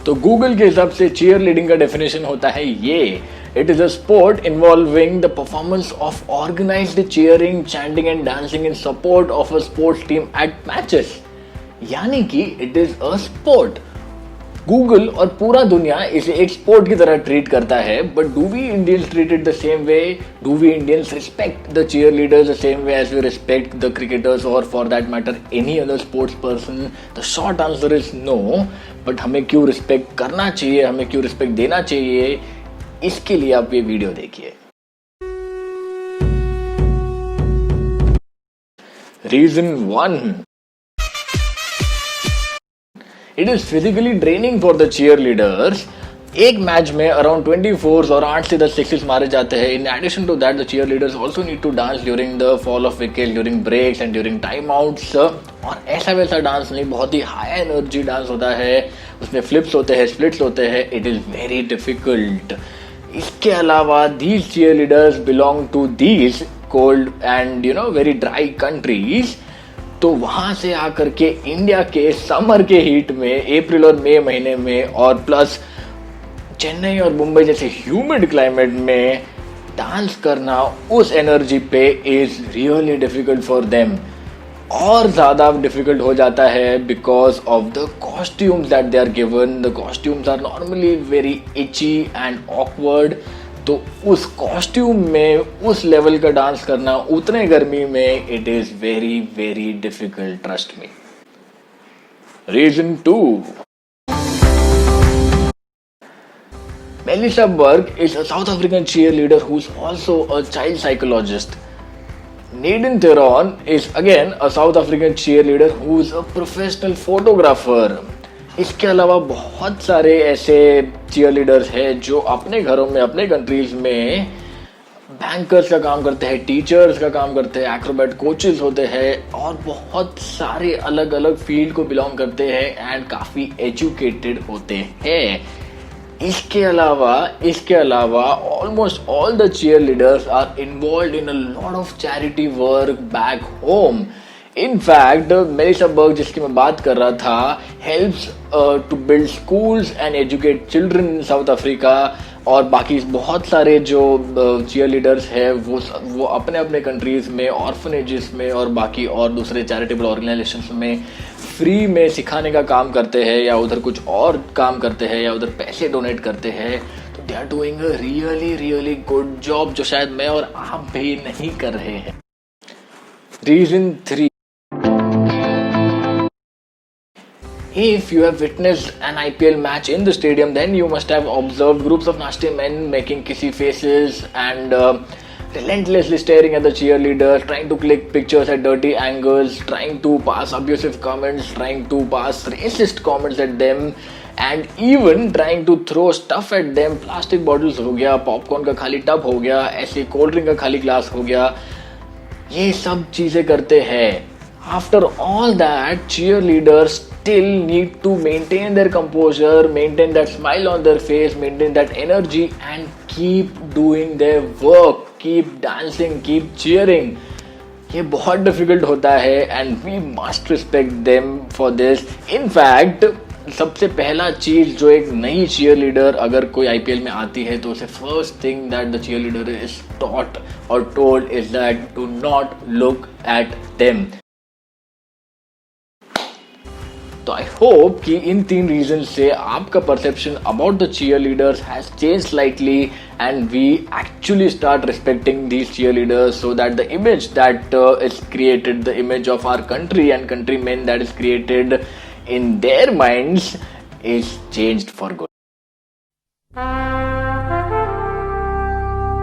तो गूगल के हिसाब से चीयर लीडिंग का डेफिनेशन होता है ये: it is a sport involving the performance of organised cheering, chanting and dancing in support of a sports team at matches. यानी कि it is a sport. Google और पूरा दुनिया इसे एक स्पोर्ट की तरह ट्रीट करता है, but do we Indians treat it the same way? Do we Indians respect the cheer leaders the same way as we respect the cricketers और for that matter any other sports person? The short answer is no. But हमें क्यों respect करना चाहिए, हमें क्यों respect देना चाहिए, इसके लिए आप ये वीडियो देखिए। Reason 1, it is physically draining for the cheer leaders. एक मैच में अराउंड 24 और 8 से 10 सिक्सेस मारे जाते हैं। In addition to that the cheer leaders also need to dance during the fall of wicket, during breaks and during time outs. और ऐसा वैसा डांस नहीं, बहुत ही हाई एनर्जी डांस होता है, उसमें फ्लिप्स होते हैं, स्प्लिट्स होते हैं। It is very difficult. इसके अलावा these cheer leaders belong to these cold and very dry countries. तो वहां से आकर के इंडिया के समर के हीट में अप्रैल और मई महीने में और प्लस चेन्नई और मुंबई जैसे ह्यूमिड क्लाइमेट में डांस करना उस एनर्जी पे is really difficult for them. और ज्यादा डिफिकल्ट हो जाता है because of the costumes that they are given. The costumes are normally very itchy and awkward. तो उस कॉस्ट्यूम में उस लेवल का डांस करना उतने गर्मी में it is very very difficult, trust me. Reason 2, Melissa Berg is a South African cheerleader who's also a child psychologist. Nadine Theron is again a South African cheerleader who's a professional photographer. इसके अलावा बहुत सारे ऐसे cheer leaders हैं जो अपने घरों में, अपने कंट्रीज में बैंकर्स का काम करते हैं, टीचर्स का काम करते हैं, एक्रोबैट कोचेस होते हैं और बहुत सारे अलग अलग फील्ड को बिलोंग करते हैं एंड काफ़ी एजुकेटेड होते हैं। इसके अलावा almost all the cheer leaders are involve in a lot of charity work back home. In fact, Melissa Berg जिसकी मैं बात कर रहा था helps to build schools and educate children in South Africa। और बाकी बहुत सारे जो चीयर लीडर्स हैं वो अपने अपने कंट्रीज में ऑर्फनेजेस में और बाकी और दूसरे चैरिटेबल ऑर्गेनाइजेशंस में फ्री में सिखाने का काम करते हैं या उधर कुछ और काम करते हैं या उधर पैसे डोनेट करते हैं। तो they are doing a really really good job जो शायद मैं और आप भी नहीं कर रहे हैं। Reason 3, if you have witnessed an IPL match in the stadium, then you must have observed groups of nasty men making kissy faces and relentlessly staring at the cheerleaders, trying to click pictures at dirty angles, trying to pass abusive comments, trying to pass racist comments at them, and even trying to throw stuff at them. Plastic bottles हो गया, popcorn का खाली tub हो गया, ऐसे cold drink का खाली glass हो गया, ये सब चीजें करते हैं। After all that, cheerleaders still need to maintain their composure, maintain that smile on their face, maintain that energy and keep doing their work, keep dancing, keep cheering. ये बहुत डिफिकल्ट होता है and we must respect them for this. In fact, सबसे पहला चीज जो एक नई चीयर लीडर अगर कोई आईपीएल में आती है तो उसे first thing that the cheer leader is taught और told is that do not look at them. तो आई होप कि इन 3 रीजन से आपका perception about the cheer leaders has change slightly and we actually start respecting these cheer leaders so that the image that is created, the image of our country and country man that is created in their minds is changed for good.